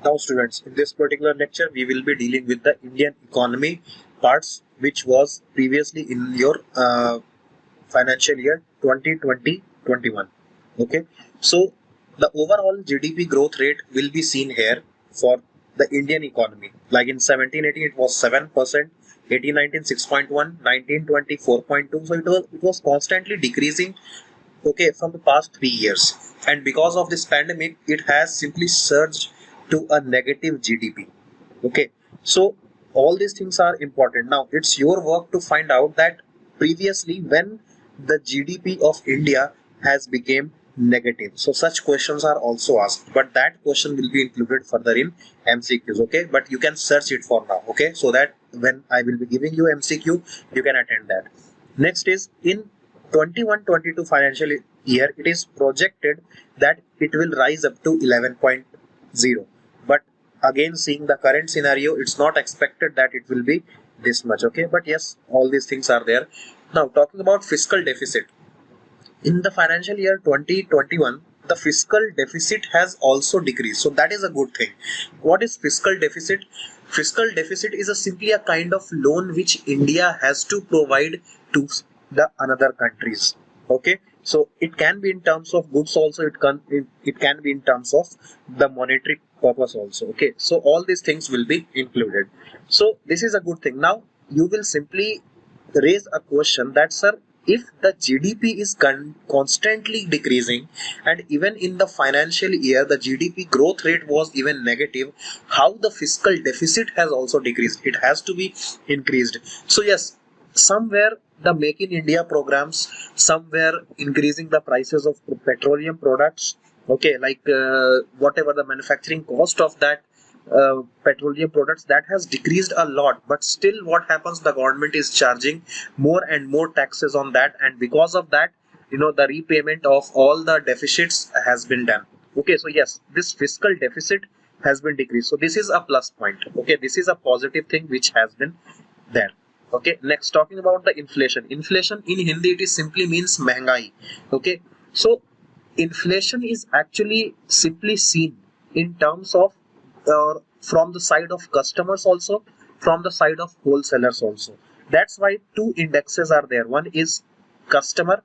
Now students, in this particular lecture we will be dealing with the Indian economy parts which was previously in your financial year 2020-21. Okay, so the overall GDP growth rate will be seen here for the Indian economy. Like in 17-18 it was 7%, 18-19 6.1, 19-20 4.2. So it was constantly decreasing, okay, from the past 3 years, and because of this pandemic it has simply surged to a negative GDP. Okay, so all these things are important. Now it's your work to find out that previously when the GDP of India has become negative. So such questions are also asked, but that question will be included further in MCQs. Okay, but you can search it for now. Okay, so that when I will be giving you MCQ, you can attend that. Next is in 21-22 financial year, it is projected that it will rise up to 11.0. But again, seeing the current scenario, it's not expected that it will be this much. Okay, but yes, all these things are there. Now, talking about fiscal deficit. In the financial year 2021, the fiscal deficit has also decreased. So that is a good thing. What is fiscal deficit? Fiscal deficit is simply a kind of loan which India has to provide to the another countries. Okay, so it can be in terms of goods also, it can be in terms of the monetary purpose also. Okay, so all these things will be included. So this is a good thing. Now you will simply raise a question that, sir, if the GDP is constantly decreasing and even in the financial year the GDP growth rate was even negative, how the fiscal deficit has also decreased? It has to be increased. So yes, somewhere the Make in India programs, somewhere increasing the prices of petroleum products, okay, like whatever the manufacturing cost of that petroleum products, that has decreased a lot, but still what happens, the government is charging more and more taxes on that, and because of that, the repayment of all the deficits has been done. Okay, so yes, this fiscal deficit has been decreased, so this is a plus point. Okay, this is a positive thing which has been there. Okay, next, talking about the inflation. Inflation in Hindi, it is simply means महंगाई. Okay, so inflation is actually simply seen in terms of from the side of customers also, from the side of wholesalers also. That's why two indexes are there. One is customer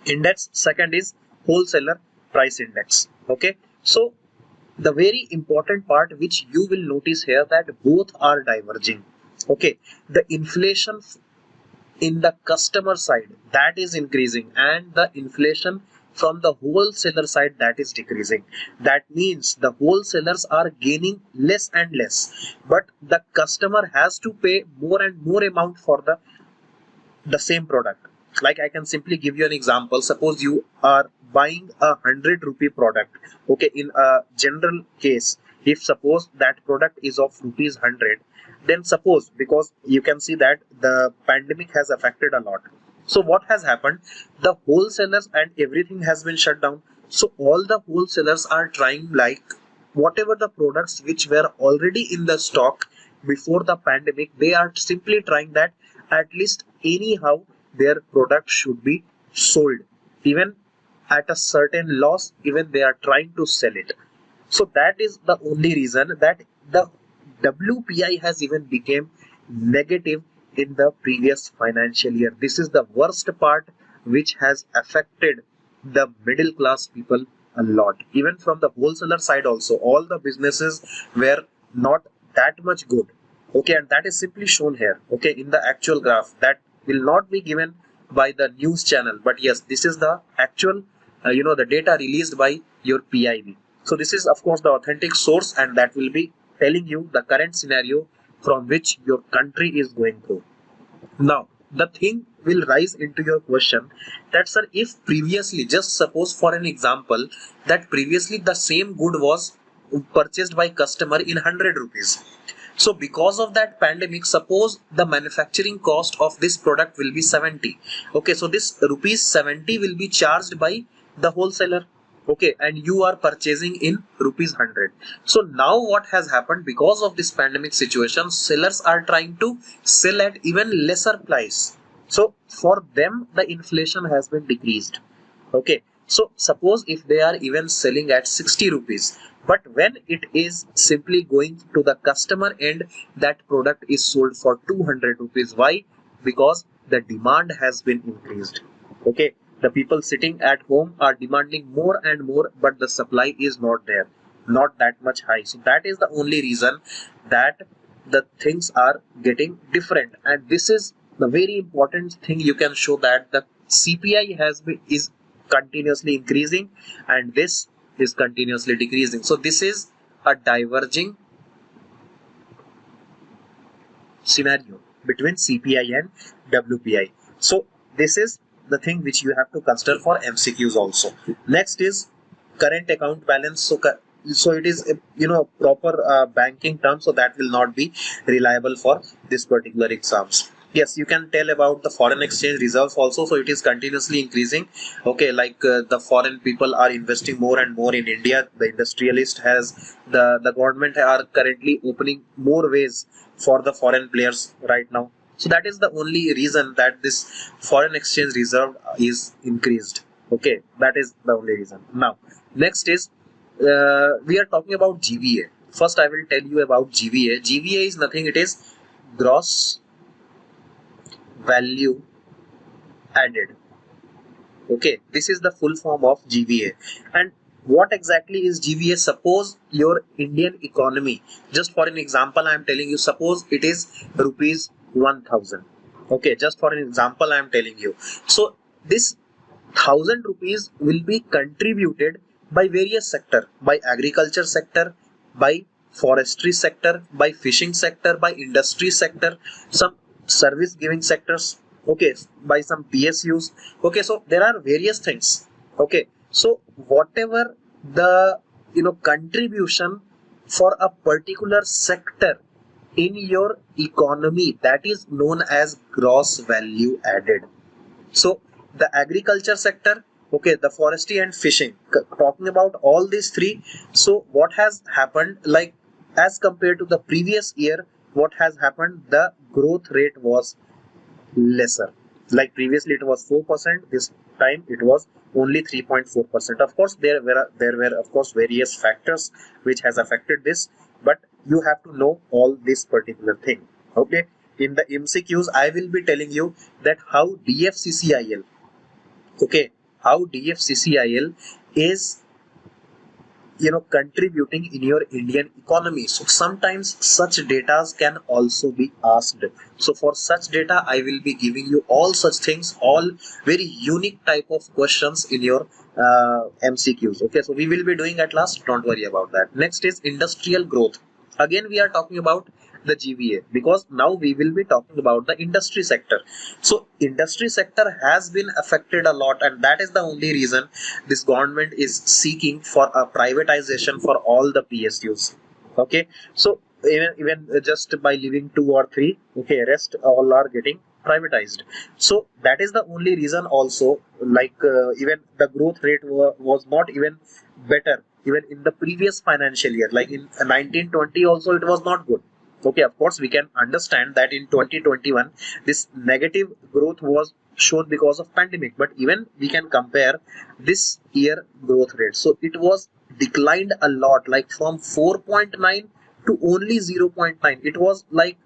index, second is wholesaler price index. Okay, so the very important part which you will notice here, that both are diverging. Okay, the inflation in the customer side, that is increasing, and the inflation from the wholesaler side, that is decreasing. That means the wholesalers are gaining less and less, but the customer has to pay more and more amount for the same product. Like I can simply give you an example. Suppose you are buying a 100 rupee product. Okay, in a general case, if suppose that product is of rupees 100, then suppose, because you can see that the pandemic has affected a lot, so what has happened, the wholesalers and everything has been shut down. So all the wholesalers are trying, like whatever the products which were already in the stock before the pandemic, they are simply trying that at least anyhow their product should be sold, even at a certain loss, even they are trying to sell it. So that is the only reason that the WPI has even become negative in the previous financial year. This is the worst part which has affected the middle class people a lot. Even from the wholesaler side also, all the businesses were not that much good. Okay, and that is simply shown here. Okay, in the actual graph, that will not be given by the news channel, but yes, this is the actual the data released by your PIB. So this is of course the authentic source, and that will be telling you the current scenario from which your country is going through. Now the thing will rise into your question that, sir, if previously, just suppose for an example, that previously the same good was purchased by customer in 100 rupees. So because of that pandemic, suppose the manufacturing cost of this product will be 70. Okay, so this rupees 70 will be charged by the wholesaler. Okay, and you are purchasing in rupees 100. So now what has happened, because of this pandemic situation, sellers are trying to sell at even lesser price. So for them the inflation has been decreased. Okay, so suppose if they are even selling at 60 rupees, but when it is simply going to the customer end, that product is sold for 200 rupees. Why? Because the demand has been increased. Okay, the people sitting at home are demanding more and more, but the supply is not there, not that much high. So that is the only reason that the things are getting different, and this is the very important thing. You can show that the CPI is continuously increasing and this is continuously decreasing. So this is a diverging scenario between CPI and WPI. So this is the thing which you have to consider for MCQs also. Next is current account balance. So it is proper banking term, so that will not be reliable for this particular exams. Yes, you can tell about the foreign exchange reserves also. So it is continuously increasing. Okay, like the foreign people are investing more and more in India. The industrialist has the government are currently opening more ways for the foreign players right now. So that is the only reason that this foreign exchange reserve is increased. Okay, that is the only reason. Now, next is we are talking about GVA. First, I will tell you about GVA. GVA is nothing. It is gross value added. Okay, this is the full form of GVA. And what exactly is GVA? Suppose your Indian economy, just for an example, I am telling you, suppose it is rupees 1000. Okay, just for an example, I am telling you. So this 1000 rupees will be contributed by various sector, by agriculture sector, by forestry sector, by fishing sector, by industry sector, some service giving sectors, okay, by some PSUs. Okay, so there are various things. Okay, so whatever the contribution for a particular sector in your economy, that is known as gross value added. So the agriculture sector, okay, the forestry and fishing, talking about all these three. So what has happened, like as compared to the previous year, what has happened? The growth rate was lesser. Like previously it was 4%, this time it was only 3.4%. Of course, there were of course various factors which has affected this, but you have to know all this particular thing. Okay, in the MCQs, I will be telling you that how DFCCIL, okay, how DFCCIL is contributing in your Indian economy. So sometimes such data can also be asked. So for such data, I will be giving you all such things, all very unique type of questions in your MCQs. Okay, so we will be doing at last, don't worry about that. Next is industrial growth. Again, we are talking about the GVA because now we will be talking about the industry sector. So industry sector has been affected a lot, and that is the only reason this government is seeking for a privatization for all the PSUs. Okay, so even just by leaving two or three, okay, rest all are getting privatized. So that is the only reason also, like even the growth rate was not even better even in the previous financial year, like in 1920 also it was not good. Okay, of course we can understand that in 2021 this negative growth was shown because of pandemic, but even we can compare this year growth rate. So it was declined a lot, like from 4.9 to only 0.9. It was like,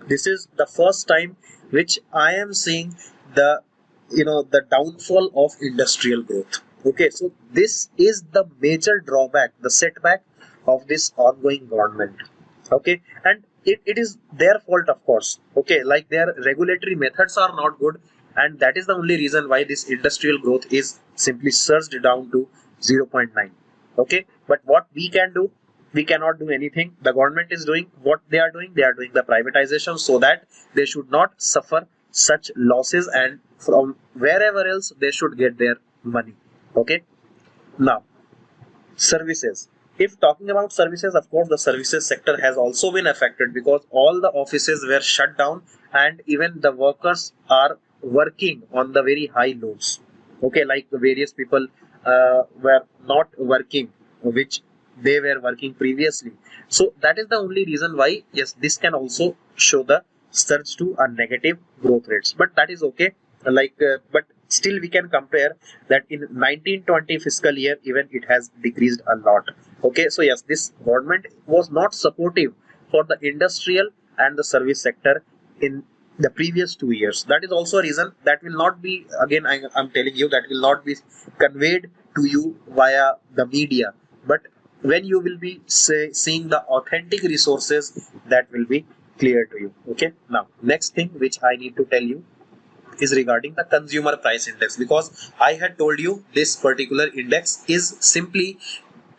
this is the first time which I am seeing the the downfall of industrial growth. Okay, so this is the major drawback, the setback of this ongoing government. Okay, and it is their fault, of course. Okay, like their regulatory methods are not good, and that is the only reason why this industrial growth is simply surged down to 0.9. Okay, but what we can do, we cannot do anything. The government is doing what they are doing. They are doing the privatization so that they should not suffer such losses, and from wherever else they should get their money. Okay, now services. If talking about services, of course the services sector has also been affected because all the offices were shut down and even the workers are working on the very high loads. Okay, like the various people were not working which they were working previously. So that is the only reason why, yes, this can also show the surge to a negative growth rates, but that is okay. Like but still we can compare that in 1920 fiscal year even it has decreased a lot. Okay, so yes, this government was not supportive for the industrial and the service sector in the previous 2 years. That is also a reason that will not be, again I'm telling you, that will not be conveyed to you via the media, but when you will be seeing the authentic resources, that will be clear to you. Okay, now next thing which I need to tell you is regarding the consumer price index, because I had told you this particular index is simply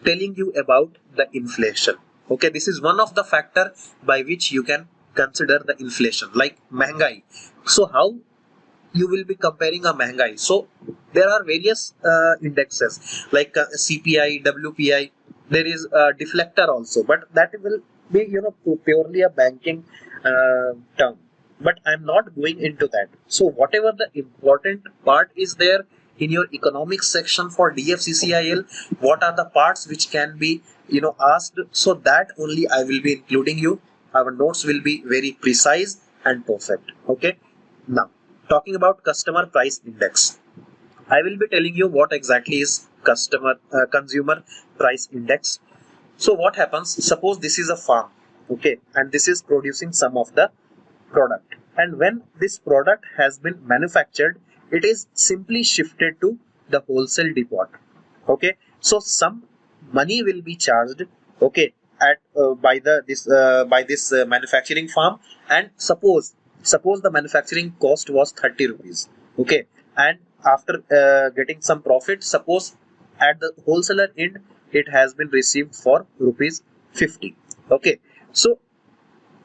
telling you about the inflation. Okay, this is one of the factor by which you can consider the inflation, like महंगाई. So how you will be comparing a महंगाई? So there are various indexes like CPI, WPI. There is a deflector also, but that will be purely a banking term. But I'm not going into that. So whatever the important part is there in your economics section for DFCCIL, what are the parts which can be asked? So that only I will be including you. Our notes will be very precise and perfect. Okay. Now, talking about customer price index, I will be telling you what exactly is consumer price index. So what happens? Suppose this is a farm, okay, and this is producing some of the product, and when this product has been manufactured, it is simply shifted to the wholesale depot. Okay, so some money will be charged, okay, at by this manufacturing farm, and suppose the manufacturing cost was 30 rupees, okay, and after getting some profit, suppose at the wholesaler end it has been received for rupees 50. Okay, so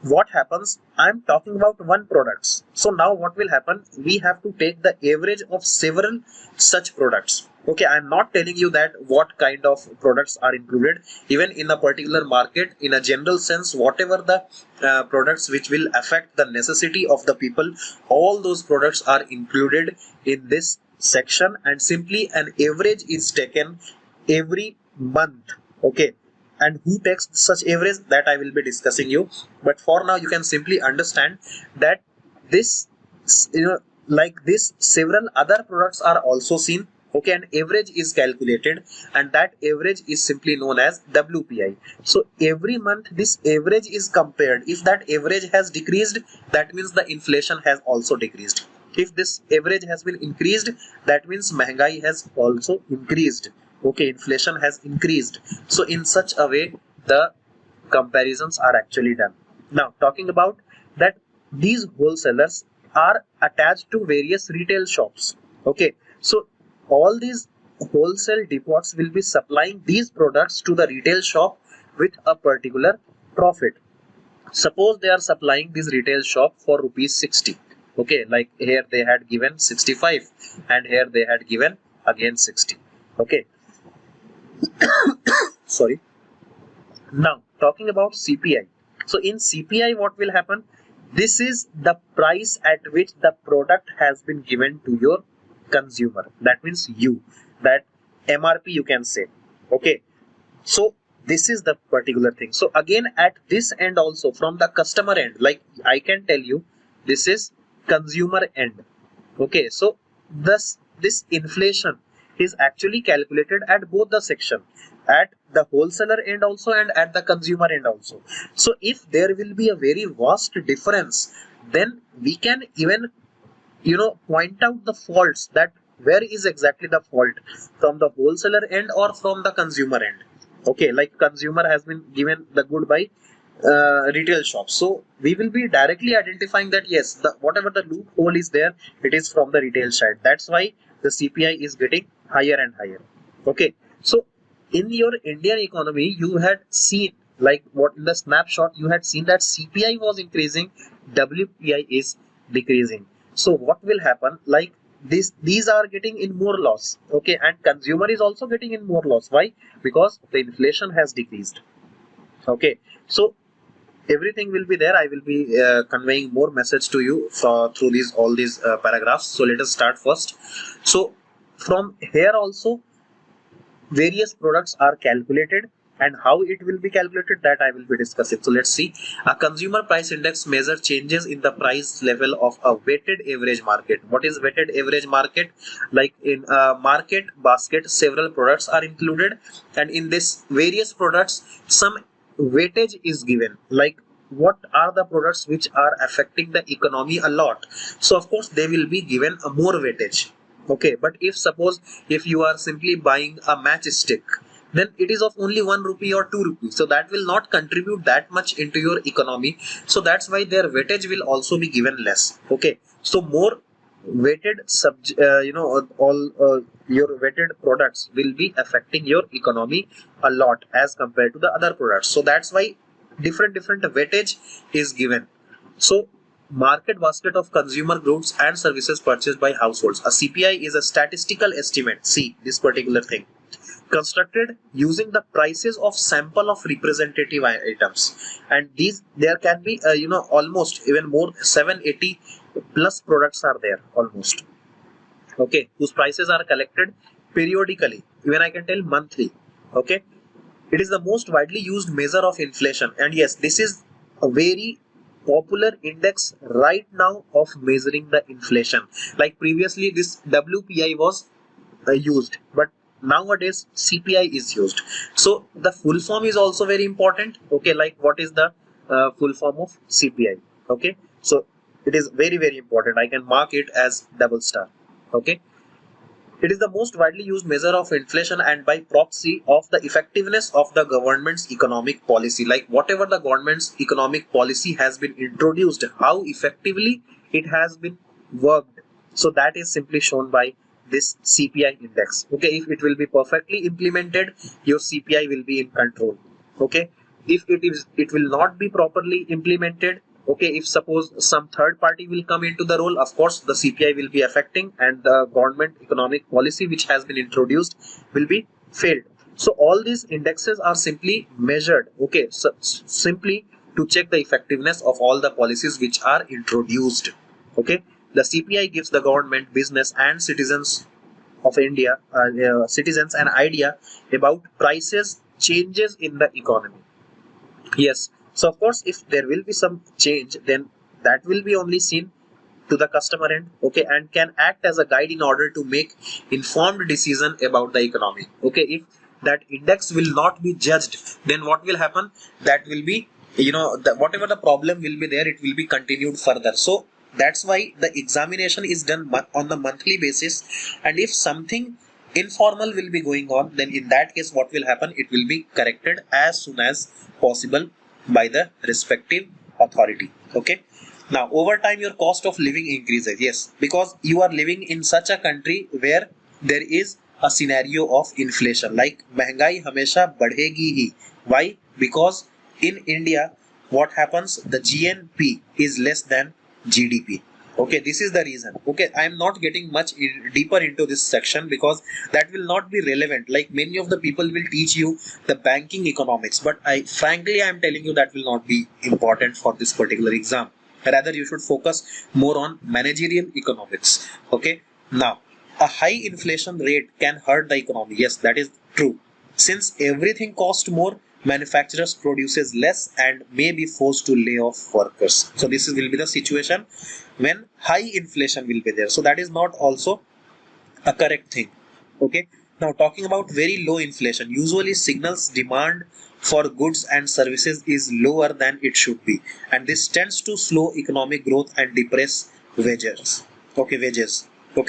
what happens? I'm talking about one products. So now what will happen? We have to take the average of several such products. Okay, I'm not telling you that what kind of products are included. Even in a particular market, in a general sense, whatever the products which will affect the necessity of the people, all those products are included in this section, and simply an average is taken every month. Okay, and who takes such average, that I will be discussing you. But for now you can simply understand that this like this several other products are also seen. Okay, and average is calculated, and that average is simply known as WPI. So every month this average is compared. If that average has decreased, that means the inflation has also decreased. If this average has been increased, that means महंगाई has also increased. Okay, inflation has increased. So in such a way the comparisons are actually done. Now talking about that, these wholesalers are attached to various retail shops. Okay, so all these wholesale depots will be supplying these products to the retail shop with a particular profit. Suppose they are supplying this retail shop for rupees 60. Okay, like here they had given 65, and here they had given again 60. Okay, sorry. Now talking about CPI. So in CPI what will happen? This is the price at which the product has been given to your consumer. That means you, that MRP you can say. Okay, so this is the particular thing. So again at this end also, from the customer end, like I can tell you, this is consumer end. Okay, so this inflation is actually calculated at both the section, at the wholesaler end also and at the consumer end also. So if there will be a very vast difference, then we can even point out the faults, that where is exactly the fault, from the wholesaler end or from the consumer end. Okay, like consumer has been given the good by retail shops, so we will be directly identifying that yes, the whatever the loophole is there, it is from the retail side. That's why the CPI is getting higher and higher. Okay, so in your Indian economy you had seen, like what in the snapshot you had seen, that CPI was increasing, WPI is decreasing. So what will happen? Like these are getting in more loss. Okay, and consumer is also getting in more loss. Why? Because the inflation has decreased. Okay, so everything will be there. I will be conveying more message to you through these all these paragraphs. So let us start first. So from here also various products are calculated, and how it will be calculated, that I will be discussing. So let's see. A consumer price index measure changes in the price level of a weighted average market. What is weighted average market? Like in a market basket, several products are included, and in this various products, some weightage is given. Like what are the products which are affecting the economy a lot? So of course they will be given a more weightage. Okay, but if suppose if you are simply buying a matchstick, then it is of only 1 rupee or 2 rupees, so that will not contribute that much into your economy. So that's why their weightage will also be given less. Okay, so more weighted all your weighted products will be affecting your economy a lot as compared to the other products. So that's why different weightage is given. So market basket of consumer goods and services purchased by households. A CPI is a statistical estimate. See this particular thing, constructed using the prices of sample of representative items, and these there can be almost even more 780 plus products are there almost. Okay, whose prices are collected periodically, even I can tell monthly. Okay, it is the most widely used measure of inflation, and yes, this is a very popular index right now of measuring the inflation. Like previously this WPI was used, but nowadays CPI is used. So the full form is also very important. Okay, like what is the full form of CPI? Okay, so it is very important. I can mark it as double star. Okay, it is the most widely used measure of inflation and by proxy of the effectiveness of the government's economic policy. Like whatever the government's economic policy has been introduced, how effectively it has been worked. So that is simply shown by this CPI index. Okay, if it will be perfectly implemented, your CPI will be in control. Okay, if it will not be properly implemented, okay, if suppose some third party will come into the role, of course the CPI will be affecting and the government economic policy which has been introduced will be failed. So all these indexes are simply measured, okay, so simply to check the effectiveness of all the policies which are introduced. Okay, the CPI gives the government, business and citizens of India, citizens an idea about prices changes in the economy. Yes. So of course, if there will be some change, then that will be only seen to the customer end, okay, and can act as a guide in order to make informed decision about the economy. Okay, if that index will not be judged, then what will happen? That will be, whatever the problem will be there, it will be continued further. So that's why the examination is done on the monthly basis, and if something informal will be going on, then in that case what will happen? It will be corrected as soon as possible by the respective authority. Okay, now over time your cost of living increases. Yes, because you are living in such a country where there is a scenario of inflation, like महंगाई हमेशा बढ़ेगी ही. Why? Because in India what happens, the GNP is less than GDP. Okay, this is the reason. Okay, I am not getting much deeper into this section because that will not be relevant. Like many of the people will teach you the banking economics, but I frankly I am telling you that will not be important for this particular exam. Rather you should focus more on managerial economics. Okay, now a high inflation rate can hurt the economy. Yes, that is true. Since everything costs more, manufacturers produces less and may be forced to lay off workers. So this will be the situation when high inflation will be there. So that is not also a correct thing. Okay, now talking about very low inflation usually signals demand for goods and services is lower than it should be, and this tends to slow economic growth and depress wages. Okay,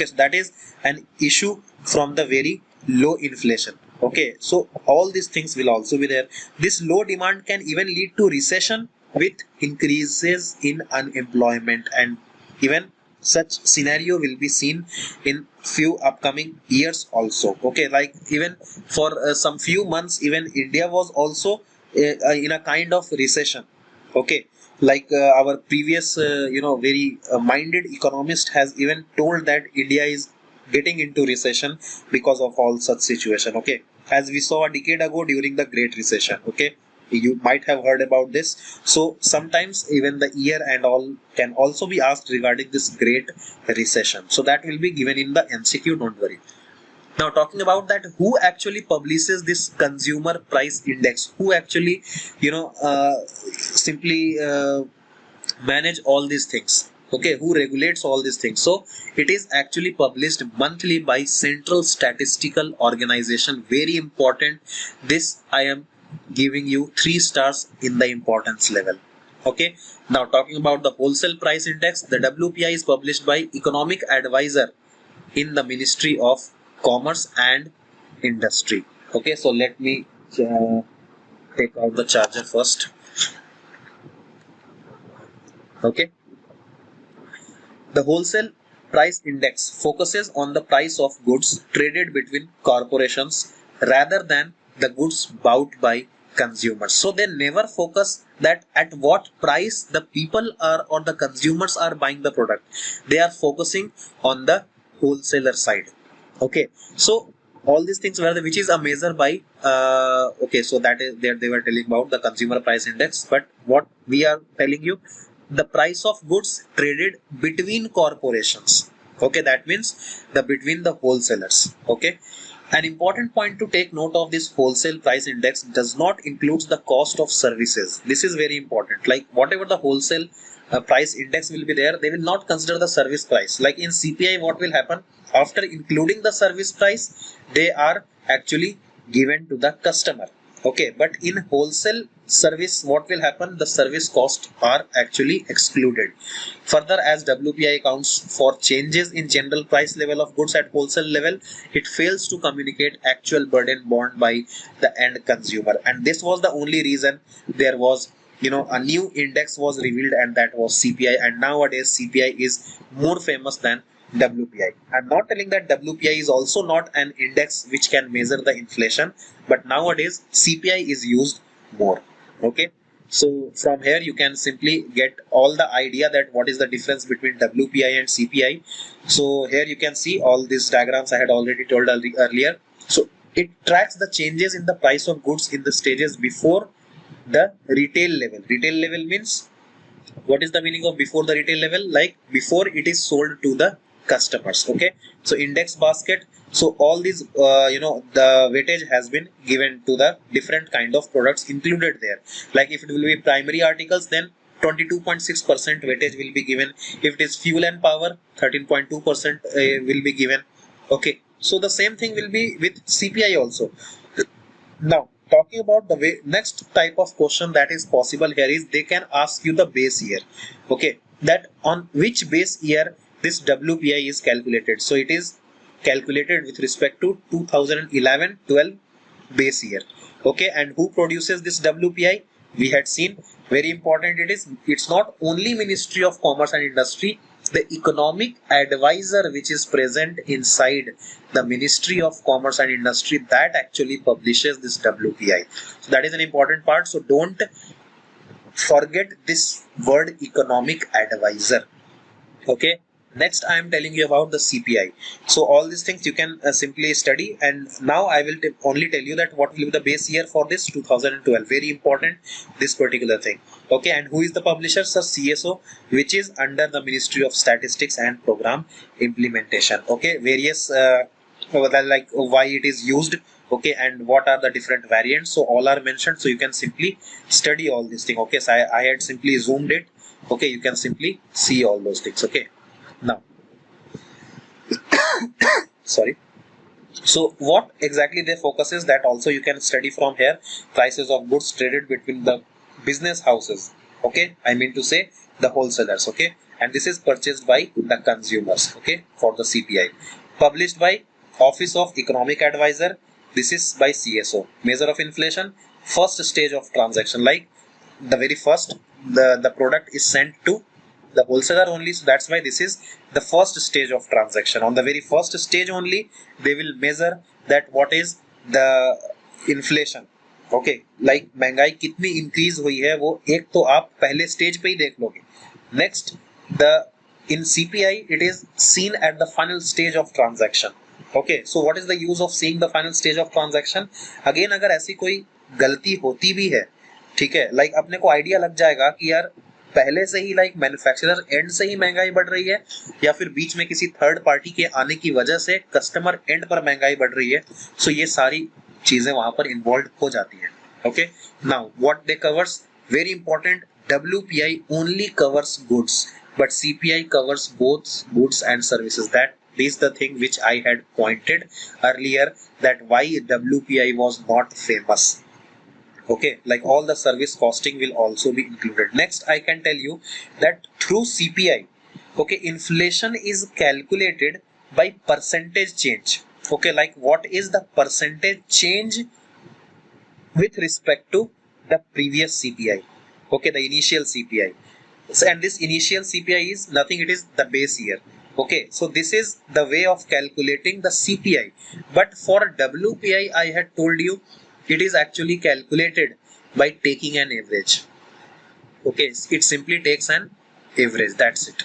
so that is an issue from the very low inflation. Okay, so all these things will also be there. This low demand can even lead to recession with increases in unemployment, and even such scenario will be seen in few upcoming years also. Okay, like even for some few months even India was also in a kind of recession. Okay, like our previous very minded economist has even told that India is getting into recession because of all such situation. Okay, as we saw a decade ago during the Great Recession. Okay, you might have heard about this. So sometimes even the year and all can also be asked regarding this Great Recession. So that will be given in the MCQ, don't worry. Now talking about that, who actually publishes this consumer price index, who actually simply manage all these things, okay, who regulates all these things? So it is actually published monthly by Central Statistical Organization. Very important. This I am giving you 3 stars in the importance level. Okay, now talking about the wholesale price index, the WPI is published by Economic Advisor in the Ministry of Commerce and Industry. Okay, so let me take out the charger first. Okay, the wholesale price index focuses on the price of goods traded between corporations rather than the goods bought by consumers. So they never focus that at what price the people are or the consumers are buying the product. They are focusing on the wholesaler side. Okay, so all these things were which is a measure by okay, so that is there they were telling about the consumer price index, but what we are telling you, the price of goods traded between corporations. Okay, that means the between the wholesalers. Okay, an important point to take note of this wholesale price index does not include the cost of services. This is very important. Like whatever the wholesale price index will be there, they will not consider the service price. Like in CPI, what will happen after including the service price, they are actually given to the customer. Okay, but in wholesale service, what will happen? The service costs are actually excluded. Further, as WPI accounts for changes in general price level of goods at wholesale level, it fails to communicate actual burden borne by the end consumer. And this was the only reason there was a new index was revealed, and that was CPI. And nowadays CPI is more famous than WPI. I'm not telling that WPI is also not an index which can measure the inflation, but nowadays CPI is used more. Okay, so from here you can simply get all the idea that what is the difference between WPI and CPI. So here you can see all these diagrams I had already told earlier. So it tracks the changes in the price of goods in the stages before the retail level. Retail level means, what is the meaning of before the retail level? Like before it is sold to the customers. Okay, so index basket, so all these the weightage has been given to the different kind of products included there. Like if it will be primary articles, then 22.6% weightage will be given. If it is fuel and power, 13.2% will be given. Okay, so the same thing will be with CPI also. Now talking about the way, next type of question that is possible here is they can ask you the base year. Okay, that on which base year this WPI is calculated. So it is calculated with respect to 2011-12 base year. Okay, and who produces this WPI? We had seen, very important it is, it's not only Ministry of Commerce and Industry, the economic advisor which is present inside the Ministry of Commerce and Industry, that actually publishes this WPI. So that is an important part. So don't forget this word economic advisor. Okay, next I am telling you about the CPI. So all these things you can simply study, and now I will only tell you that what will be the base year for this 2012. Very important, this particular thing. Okay, and who is the publisher? So CSO, which is under the Ministry of Statistics and Program Implementation. Okay, various like why it is used, okay, and what are the different variants, so all are mentioned, so you can simply study all these things. Okay, so I had simply zoomed it. Okay, you can simply see all those things. Okay, now sorry, so what exactly they focus is that also you can study from here. Prices of goods traded between the business houses, okay, I mean to say the wholesalers. Okay, and this is purchased by the consumers. Okay, for the CPI, published by Office of Economic Advisor. This is by CSO. Measure of inflation, first stage of transaction, like the very first the product is sent to the wholesaler only, so that's why this is the first stage of transaction. On the very first stage only they will measure that what is the inflation. Okay, like महंगाई कितनी increase हुई है वो एक तो आप पहले stage पे ही देख लोगे. Next, the in CPI it is seen at the final stage of transaction. Okay, so what is the use of seeing the final stage of transaction? Again, अगर ऐसी कोई गलती होती भी है, ठीक है, लाइक अपने को आइडिया लग जाएगा कि यार पहले से ही लाइक मैन्युफैक्चरर एंड से ही महंगाई बढ़ रही है, या फिर बीच में किसी थर्ड पार्टी के आने की वजह से कस्टमर एंड पर महंगाई बढ़ रही है, सो ये सारी चीजें वहां पर इन्वॉल्व हो जाती हैं। Okay, now what they covers, very important, WPI only covers goods, but CPI covers both goods and services. That is the thing which I had pointed earlier, that why WPI was not famous. Okay, like all the service costing will also be included. Next, I can tell you that through CPI, okay, inflation is calculated by percentage change. Okay, like what is the percentage change with respect to the previous CPI. Okay, the initial CPI. So, and this initial CPI is nothing, it is the base year. Okay, so this is the way of calculating the CPI. But for WPI, I had told you it is actually calculated by taking an average. Okay, it simply takes an average, that's it.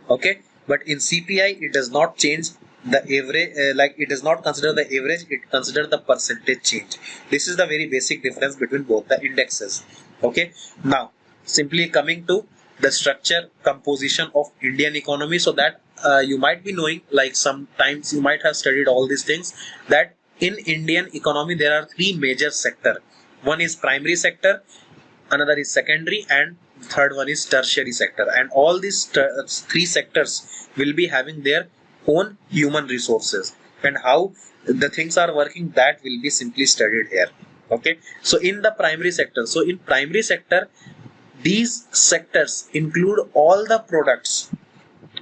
Okay, but in CPI it does not change the average, like it does not consider the average, it considers the percentage change. This is the very basic difference between both the indexes. Okay, now simply coming to the structure composition of Indian economy, so that you might be knowing, like sometimes you might have studied all these things, that in Indian economy there are three major sector. One is primary sector, another is secondary, and third one is tertiary sector. And all these three sectors will be having their own human resources, and how the things are working, that will be simply studied here. Okay, so in the primary sector, so in primary sector, these sectors include all the products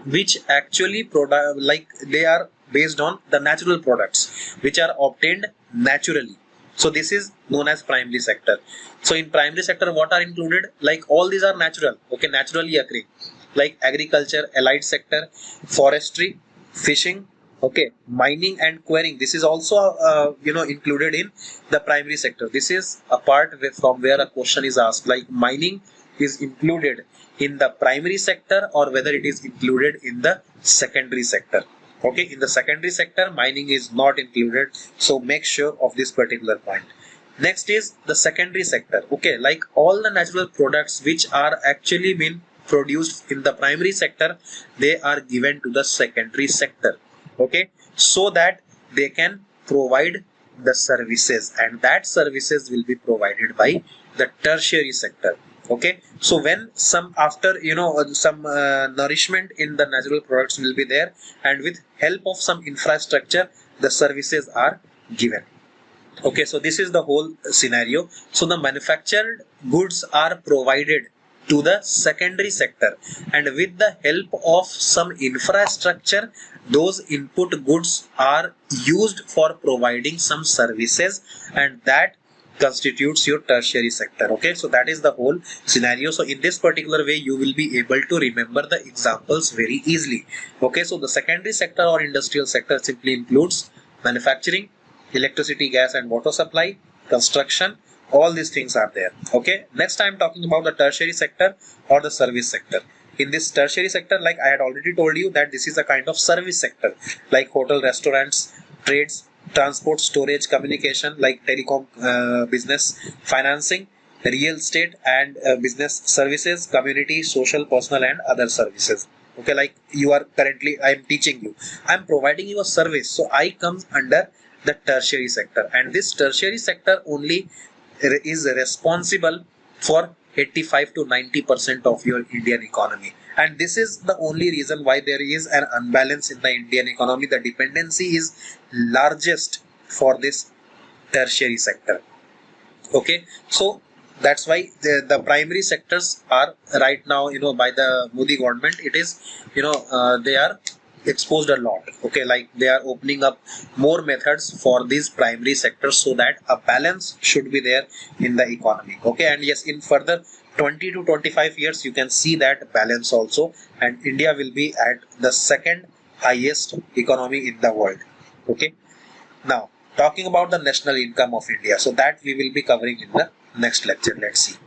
which actually like they are based on the natural products which are obtained naturally. So this is known as primary sector. So in primary sector, what are included, like all these are natural, okay, naturally occurring, like agriculture, allied sector, forestry, fishing, okay, mining and quarrying. This is also included in the primary sector. This is a part from where a question is asked, like mining is included in the primary sector or whether it is included in the secondary sector. Okay, in the secondary sector mining is not included, so make sure of this particular point. Next is the secondary sector. Okay, like all the natural products which are actually been produced in the primary sector, they are given to the secondary sector. Okay, so that they can provide the services, and that services will be provided by the tertiary sector. Okay, so when some after some nourishment in the natural products will be there, and with help of some infrastructure the services are given. Okay, so this is the whole scenario. So the manufactured goods are provided to the secondary sector, and with the help of some infrastructure those input goods are used for providing some services, and that constitutes your tertiary sector. Okay, so that is the whole scenario. So in this particular way you will be able to remember the examples very easily. Okay, so the secondary sector or industrial sector simply includes manufacturing, electricity, gas and water supply, construction, all these things are there. Okay, next I am talking about the tertiary sector or the service sector. In this tertiary sector, like I had already told you, that this is a kind of service sector, like hotel, restaurants, trades, transport, storage, communication, like telecom business, financing, real estate and business services, community, social, personal and other services. Okay, like you are currently, I am teaching you, I am providing you a service, so I come under the tertiary sector, and this tertiary sector only is responsible for 85 to 90% of your Indian economy. And this is the only reason why there is an unbalance in the Indian economy. The dependency is largest for this tertiary sector. Okay, so that's why the primary sectors are right now, by the Modi government, it is, they are exposed a lot. Okay, like they are opening up more methods for these primary sectors, so that a balance should be there in the economy. Okay, and yes, in further 20 to 25 years you can see that balance also, and India will be at the second highest economy in the world. Okay, now talking about the national income of India, so that we will be covering in the next lecture. Let's see.